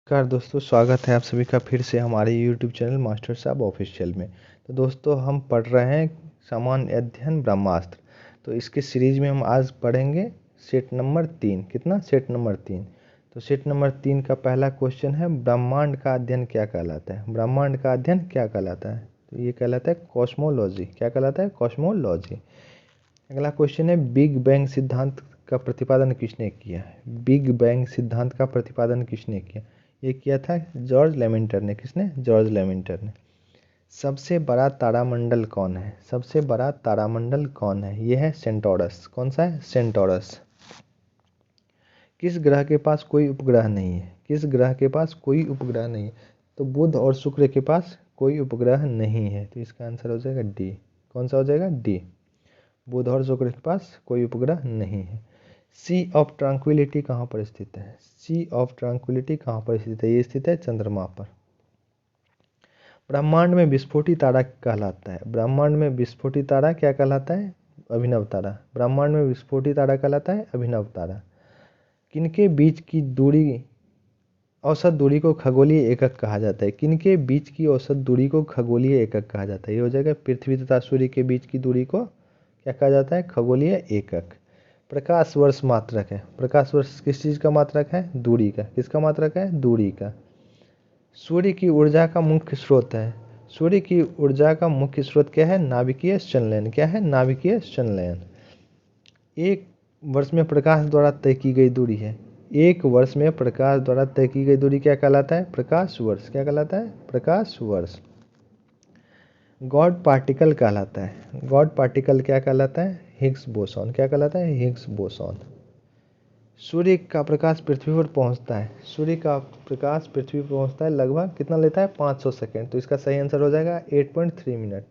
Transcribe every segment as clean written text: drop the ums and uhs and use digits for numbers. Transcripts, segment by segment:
नमस्कार दोस्तों, स्वागत है आप सभी का फिर से हमारे YouTube चैनल मास्टर साहब ऑफिशियल में। तो दोस्तों हम पढ़ रहे हैं सामान्य अध्ययन ब्रह्मास्त्र। तो इसके सीरीज में हम आज पढ़ेंगे सेट नंबर 3। कितना? Set number 3। तो सेट नंबर 3 का पहला क्वेश्चन है, ब्रह्मांड का अध्ययन क्या कहलाता है? ब्रह्मांड का अध्ययन क्या कहलाता है? तो ये कहलाता है कॉस्मोलॉजी। क्या कहलाता है? कॉस्मोलॉजी। अगला क्वेश्चन है, बिग बैंग सिद्धांत का प्रतिपादन किसने किया है? बिग बैंग सिद्धांत का प्रतिपादन किसने किया? ये किया था जॉर्ज लेमेंटर ने। किसने? जॉर्ज लेमेंटर ने। सबसे बड़ा तारामंडल कौन है? सबसे बड़ा तारामंडल कौन है? यह है सेंटोरस। कौन सा है? सेंटोरस। किस ग्रह के पास कोई उपग्रह नहीं है? किस ग्रह के पास कोई उपग्रह नहीं है? तो बुध और शुक्र के पास कोई उपग्रह नहीं है। तो इसका आंसर हो जाएगा डी। कौन सा हो जाएगा? डी। बुध और शुक्र के पास कोई उपग्रह नहीं है। सी ऑफ ट्रैंक्विलिटी कहाँ पर स्थित है? सी ऑफ ट्रैंक्विलिटी कहाँ पर स्थित है? ये स्थित है चंद्रमा पर। ब्रह्मांड में विस्फोटी तारा कहलाता है। ब्रह्मांड में विस्फोटी तारा क्या कहलाता है? अभिनव तारा। ब्रह्मांड में विस्फोटी तारा कहलाता है अभिनव तारा। किनके बीच की दूरी, औसत दूरी को खगोलीय एकक कहा जाता है? किनके बीच की औसत दूरी को खगोलीय एकक कहा जाता है? ये हो जाएगा पृथ्वी तथा सूर्य के बीच की दूरी को क्या कहा जाता है? खगोलीय एकक। प्रकाश वर्ष मात्रक है। प्रकाश वर्ष किस चीज़ का मात्रक है? दूरी का। किसका मात्रक है? दूरी का। सूर्य की ऊर्जा का मुख्य स्रोत है। सूर्य की ऊर्जा का मुख्य स्रोत क्या है? नाभिकीय संलयन। क्या है? नाभिकीय संलयन। एक वर्ष में प्रकाश द्वारा तय की गई दूरी है। एक वर्ष में प्रकाश द्वारा तय की गई दूरी क्या कहलाता है? प्रकाश वर्ष। क्या कहलाता है? प्रकाश वर्ष। गॉड पार्टिकल कहलाता है। गॉड पार्टिकल क्या कहलाता है? Higgs boson. क्या कहलाता है? Higgs boson. सूर्य का प्रकाश पृथ्वी पर पहुंचता है। सूर्य का प्रकाश पृथ्वी पर पहुंचता है लगभग कितना लेता है? 500 सेकेंड। तो इसका सही आंसर हो जाएगा 8.3 मिनट।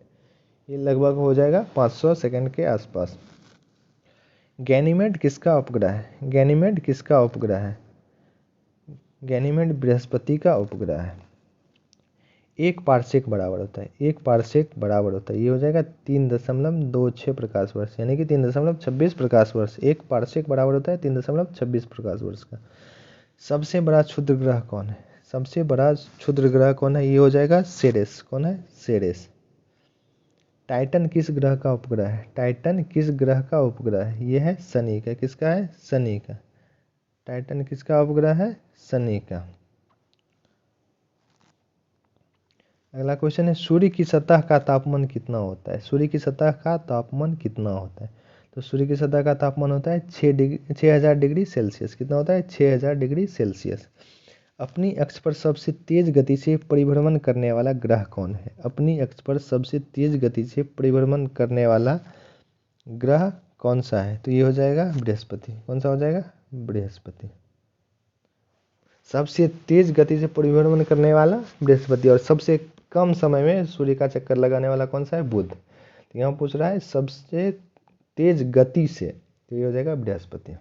ये लगभग हो जाएगा 500 सेकेंड के आसपास। गैनीमेड किसका उपग्रह है? गैनीमेड किसका उपग्रह है? गैनीमेड बृहस्पति का उपग्रह है। एक पारसेक बराबर होता है। एक पारसेक बराबर होता है, ये हो जाएगा 3.26 प्रकाश वर्ष, यानी कि 3.26 प्रकाश वर्ष। एक पारसेक बराबर होता है 3.26 प्रकाश वर्ष का। सबसे बड़ा क्षुद्र ग्रह कौन है? सबसे बड़ा क्षुद्र ग्रह कौन है? ये हो जाएगा सेरेस। कौन है? सेरेस। टाइटन किस ग्रह का उपग्रह है? टाइटन किस ग्रह का उपग्रह है? ये है शनि का। किसका है? शनि का। टाइटन किसका उपग्रह है? शनि का। अगला क्वेश्चन है, सूर्य की सतह का तापमान कितना होता है? सूर्य की सतह का तापमान कितना होता है? तो सूर्य की सतह का तापमान होता है 6000 डिग्री सेल्सियस। कितना होता है? 6000 डिग्री सेल्सियस। अपनी अक्ष पर सबसे तेज गति से परिभ्रमण करने वाला ग्रह कौन है? अपनी अक्ष पर सबसे तेज गति से परिभ्रमण करने वाला ग्रह कौन सा है? तो ये हो जाएगा बृहस्पति। कौन सा हो जाएगा? बृहस्पति। सबसे तेज गति से परिभ्रमण करने वाला बृहस्पति, और सबसे कम समय में सूर्य का चक्कर लगाने वाला कौन सा है? बुध। तो यहाँ पूछ रहा है सबसे तेज गति से, तो ये हो जाएगा बृहस्पति।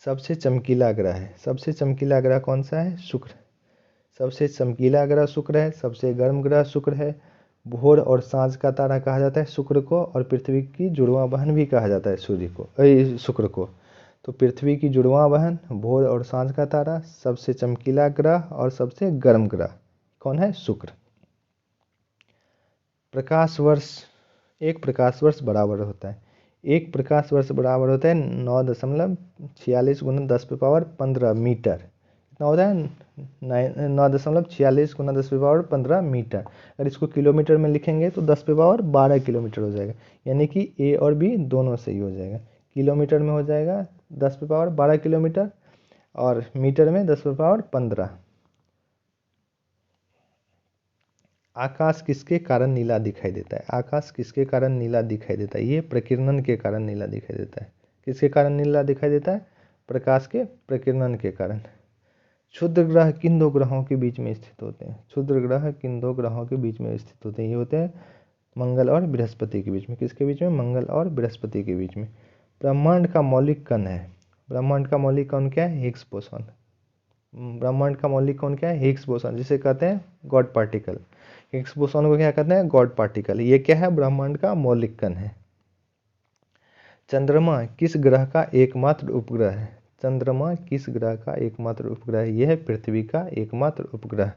सबसे चमकीला ग्रह है। सबसे चमकीला ग्रह कौन सा है? शुक्र। सबसे चमकीला ग्रह शुक्र है। सबसे गर्म ग्रह शुक्र है। भोर और सांझ का तारा कहा जाता है शुक्र को, और पृथ्वी की जुड़वां बहन भी कहा जाता है शुक्र को। तो पृथ्वी की जुड़वां बहन, भोर और सांझ का तारा, सबसे चमकीला ग्रह और सबसे गर्म ग्रह कौन है? शुक्र। प्रकाश वर्ष, एक प्रकाश वर्ष बराबर होता है, एक प्रकाश वर्ष बराबर होता है 9.46 गुना 10⁻15 मीटर। कितना होता है? 9.46 गुना 10⁻15 मीटर। अगर इसको किलोमीटर में लिखेंगे तो 10⁻12 किलोमीटर हो जाएगा, यानी कि ए और बी दोनों सही हो जाएगा। किलोमीटर में हो जाएगा 10⁻12 किलोमीटर, और मीटर में 10⁻15। आकाश किसके कारण नीला दिखाई देता है? आकाश किसके कारण नीला दिखाई देता है? ये प्रकीर्णन के कारण नीला दिखाई देता है। किसके कारण नीला दिखाई देता है? प्रकाश के प्रकीर्णन के कारण। क्षुद्र ग्रह किन दो ग्रहों के बीच में स्थित होते हैं? क्षुद्र ग्रह किन दो ग्रहों के बीच में स्थित होते हैं? ये होते हैं मंगल और बृहस्पति के बीच में। किसके बीच में? मंगल और बृहस्पति के बीच में। ब्रह्मांड का मौलिक कण है। ब्रह्मांड का मौलिक कण क्या है? Higgs boson. ब्रह्मांड का मौलिक कण क्या है? हिग्स बोसॉन, जिसे कहते हैं गॉड पार्टिकल। हिग्स बोसॉन को क्या कहते हैं? God particle. ये क्या है? ब्रह्मांड का मौलिक कण है। चंद्रमा किस ग्रह का एकमात्र उपग्रह है? चंद्रमा किस ग्रह का एकमात्र उपग्रह है? यह है पृथ्वी का एकमात्र उपग्रह।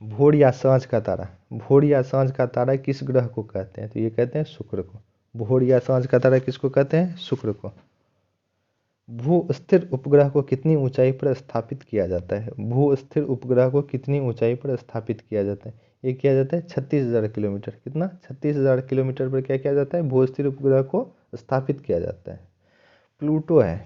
भोर या सांझ का तारा, भोर या सांझ का तारा किस ग्रह को कहते हैं? तो ये कहते हैं शुक्र को। भोर या सांझ का तारा किसको कहते हैं? शुक्र को। भू स्थिर उपग्रह को कितनी ऊंचाई पर स्थापित किया जाता है? भू स्थिर उपग्रह को कितनी ऊंचाई पर स्थापित किया जाता है? ये किया जाता है 36,000 किलोमीटर। कितना? 36,000 किलोमीटर पर क्या किया जाता है? भू स्थिर उपग्रह को स्थापित किया जाता है। प्लूटो है।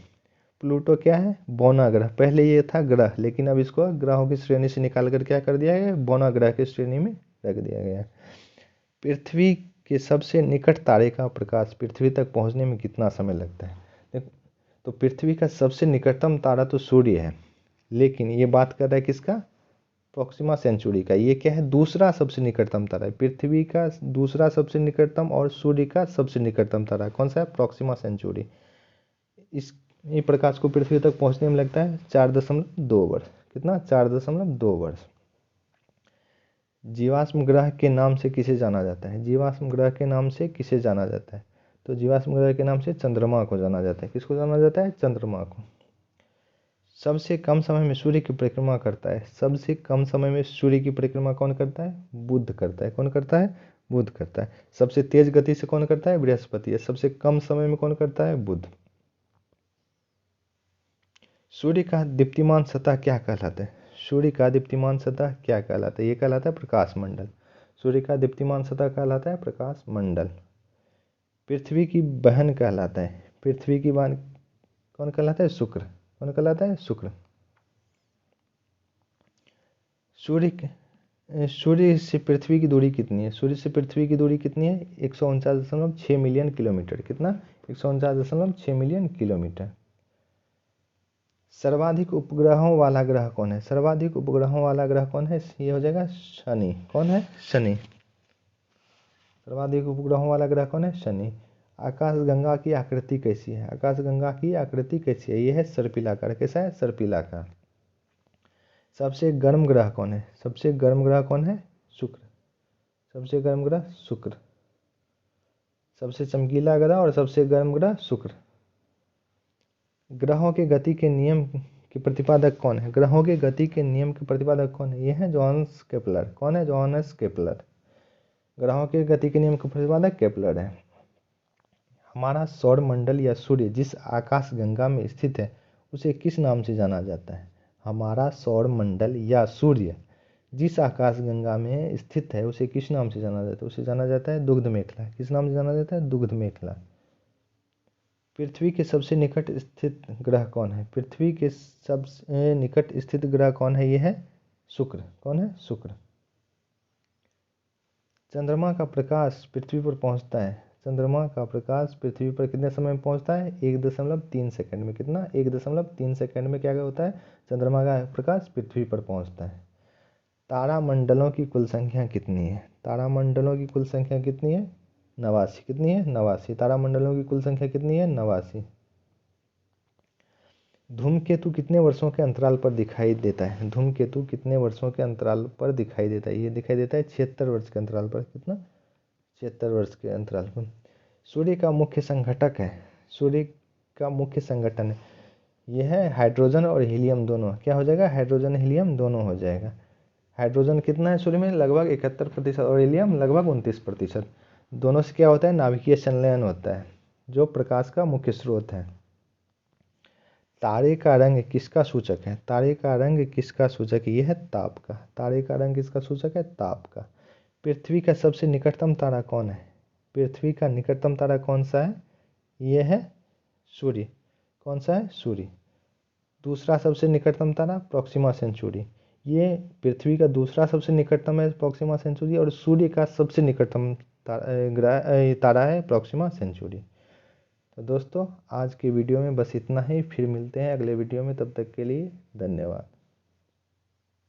प्लूटो क्या है? बौना ग्रह। पहले ये था ग्रह, लेकिन अब इसको ग्रहों की श्रेणी से निकाल कर क्या कर दिया गया? बौना ग्रह की श्रेणी में रख दिया गया। पृथ्वी के सबसे निकट तारे का प्रकाश पृथ्वी तक पहुंचने में कितना समय लगता है? देखो, तो पृथ्वी का सबसे निकटतम तारा तो सूर्य है, लेकिन ये बात कर रहा है किसका? प्रॉक्सिमा सेंचुरी का। ये क्या है? दूसरा सबसे निकटतम तारा है। पृथ्वी का दूसरा सबसे निकटतम और सूर्य का सबसे निकटतम तारा कौन सा है? Proxima Centauri. इस ये प्रकाश को पृथ्वी तक पहुंचने में लगता है 4.2 वर्ष। कितना? 4.2 वर्ष। जीवाश्म ग्रह के नाम से किसे जाना जाता है? जीवाश्म ग्रह के नाम से किसे जाना जाता है? तो जीवाश्म ग्रह के नाम से चंद्रमा को जाना जाता है। किसको जाना जाता है? चंद्रमा को। सबसे कम समय में सूर्य की परिक्रमा करता है। सबसे कम समय में सूर्य की परिक्रमा कौन करता है? बुध करता है। कौन करता है? बुध करता है। सबसे तेज गति से कौन करता है? बृहस्पति है। सबसे कम समय में कौन करता है? बुध। सूर्य का दीप्तिमान सतह क्या कहलाता है? सूर्य का दीप्तिमान सतह क्या कहलाता है? ये कहलाता है प्रकाश मंडल। सूर्य का दीप्तिमान सतह कहलाता है प्रकाश मंडल। पृथ्वी की बहन कहलाता है। पृथ्वी की बहन कौन कहलाता है? शुक्र। कौन कहलाता है? शुक्र। सूर्य से पृथ्वी की दूरी कितनी है? सूर्य से पृथ्वी की दूरी कितनी है? 149.6 मिलियन किलोमीटर। कितना? 149.6 मिलियन किलोमीटर। सर्वाधिक उपग्रहों वाला ग्रह कौन है? सर्वाधिक उपग्रहों वाला ग्रह कौन है? ये हो जाएगा शनि। कौन है? शनि। सर्वाधिक उपग्रहों वाला ग्रह कौन है? शनि। आकाशगंगा की आकृति कैसी है? आकाशगंगा की आकृति कैसी है? यह है सर्पिलाकार। कैसा है? सर्पिलाकार। सबसे गर्म ग्रह कौन है? सबसे गर्म ग्रह कौन है? शुक्र। सबसे गर्म ग्रह शुक्र। सबसे चमकीला ग्रह और सबसे गर्म ग्रह शुक्र। ग्रहों के गति के नियम के प्रतिपादक कौन है? ग्रहों के गति के नियम के प्रतिपादक कौन है? यह है जोहानस केपलर। कौन है? Johannes Kepler. ग्रहों के गति के नियम के प्रतिपादक केपलर है। हमारा सौर मंडल या सूर्य जिस आकाश गंगा में स्थित है उसे किस नाम से जाना जाता है? हमारा सौर मंडल या सूर्य जिस आकाश गंगा में स्थित है उसे किस नाम से जाना जाता है? उसे जाना जाता है दुग्ध मेखला। किस नाम से जाना जाता है? दुग्ध मेखला। पृथ्वी के सबसे निकट स्थित ग्रह कौन है? पृथ्वी के सबसे निकट स्थित ग्रह कौन है? यह है शुक्र। कौन है? शुक्र। चंद्रमा का प्रकाश पृथ्वी पर पहुंचता है। चंद्रमा का प्रकाश पृथ्वी पर कितने समय में पहुंचता है? 1.3 सेकंड में। कितना? 1.3 सेकंड में क्या होता है? चंद्रमा का प्रकाश पृथ्वी पर पहुंचता है। तारामंडलों की कुल संख्या कितनी है? तारामंडलों की कुल संख्या कितनी है? 89। कितनी है? 89। तारामंडलों की कुल संख्या कितनी है? 89। धूमकेतु कितने वर्षों के अंतराल पर दिखाई देता है? धूमकेतु कितने वर्षों के अंतराल पर दिखाई देता है? ये दिखाई देता है 76 वर्ष के अंतराल पर। कितना? 76 वर्ष के अंतराल पर। सूर्य का मुख्य संघटक है। सूर्य का मुख्य संगठन है यह है हाइड्रोजन और हीलियम दोनों। क्या हो जाएगा? हाइड्रोजन हीलियम दोनों हो जाएगा। हाइड्रोजन कितना है सूर्य में? लगभग 71% और हीलियम लगभग 29%। दोनों से क्या होता है? नाभिकीय संलयन होता है जो प्रकाश का मुख्य स्रोत है। तारे का रंग किसका सूचक है? तारे का रंग किसका सूचक है? यह है ताप का। तारे का रंग किसका सूचक है? ताप का। पृथ्वी का सबसे निकटतम तारा कौन है? पृथ्वी का निकटतम तारा कौन सा है? यह है सूर्य। कौन सा है? सूर्य। दूसरा सबसे निकटतम तारा प्रॉक्सिमा सेंचुरी। ये पृथ्वी का दूसरा सबसे निकटतम है प्रॉक्सिमा सेंचुरी और सूर्य का सबसे निकटतम तारा है प्रॉक्सिमा सेंचुरी। तो दोस्तों आज की वीडियो में बस इतना ही। फिर मिलते हैं अगले वीडियो में। तब तक के लिए धन्यवाद।